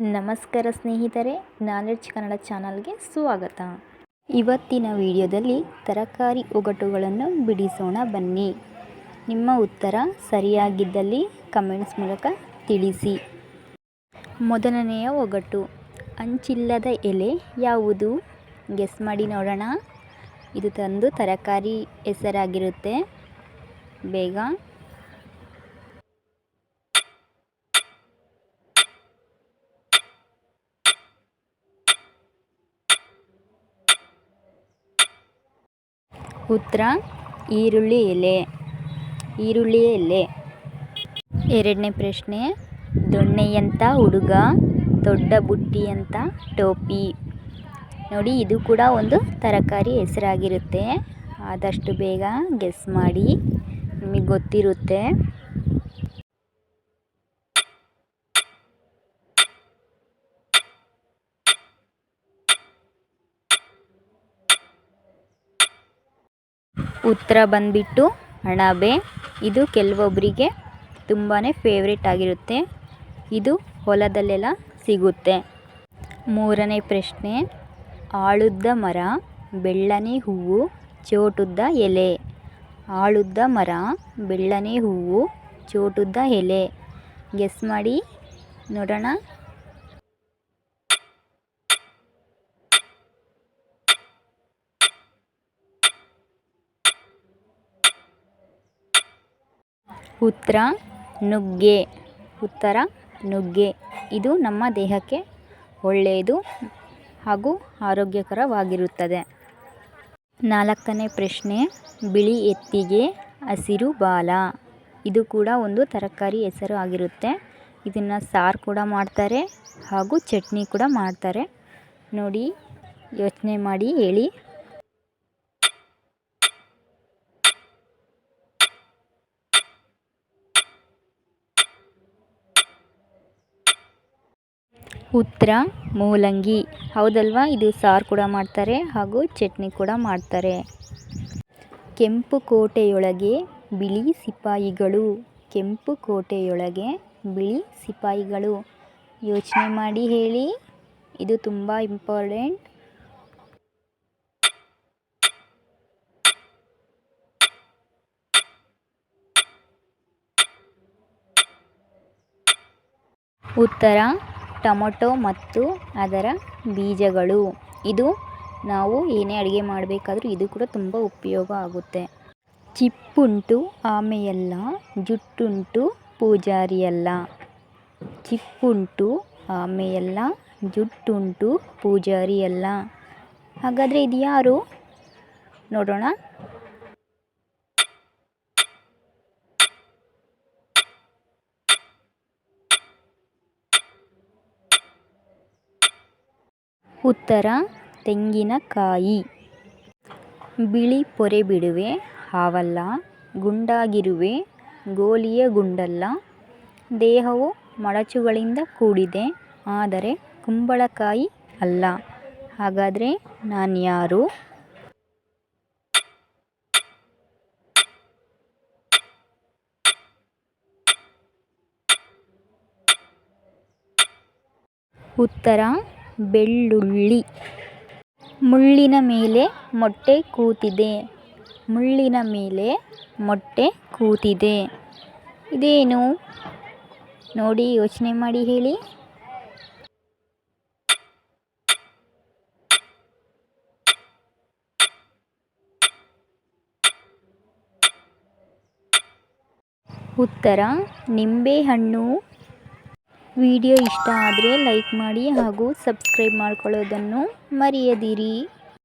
ನಮಸ್ಕಾರ ಸ್ನೇಹಿತರೆ, ನಾಲೆಡ್ಜ್ ಕನ್ನಡ ಚಾನಲ್ಗೆ ಸ್ವಾಗತ. ಇವತ್ತಿನ ವಿಡಿಯೋದಲ್ಲಿ ತರಕಾರಿ ಒಗಟುಗಳನ್ನು ಬಿಡಿಸೋಣ ಬನ್ನಿ. ನಿಮ್ಮ ಉತ್ತರ ಸರಿಯಾಗಿದ್ದಲ್ಲಿ ಕಮೆಂಟ್ಸ್ ಮೂಲಕ ತಿಳಿಸಿ. ಮೊದಲನೆಯ ಒಗಟು, ಅಂಚಿಲ್ಲದ ಎಲೆ ಯಾವುದು? ಗೆಸ್ ಮಾಡಿ ನೋಡೋಣ. ಇದು ತಂದು ತರಕಾರಿ ಹೆಸರಾಗಿರುತ್ತೆ. ಬೇಗ. ಉತ್ತರ ಈರುಳ್ಳಿ ಎಲೆ. ಈರುಳ್ಳಿಯ ಎಲೆ. ಎರಡನೇ ಪ್ರಶ್ನೆ, ದೊಣ್ಣೆಯಂಥ ಹುಡುಗ, ದೊಡ್ಡ ಬುಟ್ಟಿಯಂಥ ಟೋಪಿ. ನೋಡಿ, ಇದು ಕೂಡ ಒಂದು ತರಕಾರಿ ಹೆಸರಾಗಿರುತ್ತೆ. ಆದಷ್ಟು ಬೇಗ ಗೆಸ್ ಮಾಡಿ, ನಿಮಗೆ ಗೊತ್ತಿರುತ್ತೆ. ಉತ್ತರ ಬಂದ್ಬಿಟ್ಟು ಅಣಬೆ. ಇದು ಕೆಲವೊಬ್ಬರಿಗೆ ತುಂಬಾ ಫೇವ್ರೇಟ್ ಆಗಿರುತ್ತೆ. ಇದು ಹೊಲದಲ್ಲೆಲ್ಲ ಸಿಗುತ್ತೆ. ಮೂರನೇ ಪ್ರಶ್ನೆ, ಆಳುದ್ದ ಮರ, ಬೆಳ್ಳನೆ ಹೂವು, ಚೋಟುದ್ದ ಎಲೆ. ಆಳುದ್ದ ಮರ, ಬೆಳ್ಳನೆ ಹೂವು, ಚೋಟುದ್ದ ಎಲೆ. ಗೆಸ್ ಮಾಡಿ ನೋಡೋಣ. ಉತ್ತರ ನುಗ್ಗೆ. ಉತ್ತರ ನುಗ್ಗೆ. ಇದು ನಮ್ಮ ದೇಹಕ್ಕೆ ಒಳ್ಳೆಯದು ಹಾಗೂ ಆರೋಗ್ಯಕರವಾಗಿರುತ್ತದೆ. ನಾಲ್ಕನೇ ಪ್ರಶ್ನೆ, ಬಿಳಿ ಎತ್ತಿಗೆ ಹಸಿರು ಬಾಲ. ಇದು ಕೂಡ ಒಂದು ತರಕಾರಿ ಹೆಸರು ಆಗಿರುತ್ತೆ. ಇದನ್ನು ಸಾರು ಕೂಡ ಮಾಡ್ತಾರೆ ಹಾಗೂ ಚಟ್ನಿ ಕೂಡ ಮಾಡ್ತಾರೆ. ನೋಡಿ, ಯೋಚನೆ ಮಾಡಿ ಹೇಳಿ. ಉತ್ತರ ಮೂಲಂಗಿ. ಹೌದಲ್ವಾ? ಇದು ಸಾರು ಕೂಡ ಮಾಡ್ತಾರೆ ಹಾಗೂ ಚಟ್ನಿ ಕೂಡ ಮಾಡ್ತಾರೆ. ಕೆಂಪು ಕೋಟೆಯೊಳಗೆ ಬಿಳಿ ಸಿಪಾಯಿಗಳು. ಕೆಂಪು ಕೋಟೆಯೊಳಗೆ ಬಿಳಿ ಸಿಪಾಯಿಗಳು. ಯೋಚನೆ ಮಾಡಿ ಹೇಳಿ, ಇದು ತುಂಬ ಇಂಪಾರ್ಟೆಂಟ್. ಉತ್ತರ ಟೊಮೊಟೊ ಮತ್ತು ಅದರ ಬೀಜಗಳು. ಇದು ನಾವು ಏನೇ ಅಡುಗೆ ಮಾಡಬೇಕಾದ್ರೂ ಇದು ಕೂಡ ತುಂಬ ಉಪಯೋಗ ಆಗುತ್ತೆ. ಚಿಪ್ಪುಂಟು ಆಮೆಯಲ್ಲ, ಜುಟ್ಟುಂಟು ಪೂಜಾರಿಯಲ್ಲ. ಚಿಪ್ಪುಂಟು ಆಮೆಯಲ್ಲ, ಜುಟ್ಟುಂಟು ಪೂಜಾರಿಯಲ್ಲ. ಹಾಗಾದರೆ ಇದು ಯಾರು? ನೋಡೋಣ. ಉತ್ತರ ತೆಂಗಿನಕಾಯಿ. ಬಿಳಿ ಪೊರೆ ಬಿಡುವೆ, ಹಾವಲ್ಲ. ಗುಂಡಾಗಿರುವೆ, ಗೋಲಿಯ ಗುಂಡಲ್ಲ. ದೇಹವು ಮಡಚುಗಳಿಂದ ಕೂಡಿದೆ, ಆದರೆ ಕುಂಬಳಕಾಯಿ ಅಲ್ಲ. ಹಾಗಾದರೆ ನಾನು ಯಾರು? ಉತ್ತರ ಬೆಳ್ಳುಳ್ಳಿ. ಮುಳ್ಳಿನ ಮೇಲೆ ಮೊಟ್ಟೆ ಕೂತಿದೆ. ಮುಳ್ಳಿನ ಮೇಲೆ ಮೊಟ್ಟೆ ಕೂತಿದೆ. ಇದೇನು? ನೋಡಿ, ಯೋಚನೆ ಮಾಡಿ ಹೇಳಿ. ಉತ್ತರ ನಿಂಬೆಹಣ್ಣು. ವಿಡಿಯೋ ಇಷ್ಟ ಆದರೆ ಲೈಕ್ ಮಾಡಿ ಹಾಗೂ ಸಬ್ಸ್ಕ್ರೈಬ್ ಮಾಡ್ಕೊಳ್ಳೋದನ್ನು ಮರೆಯದಿರಿ.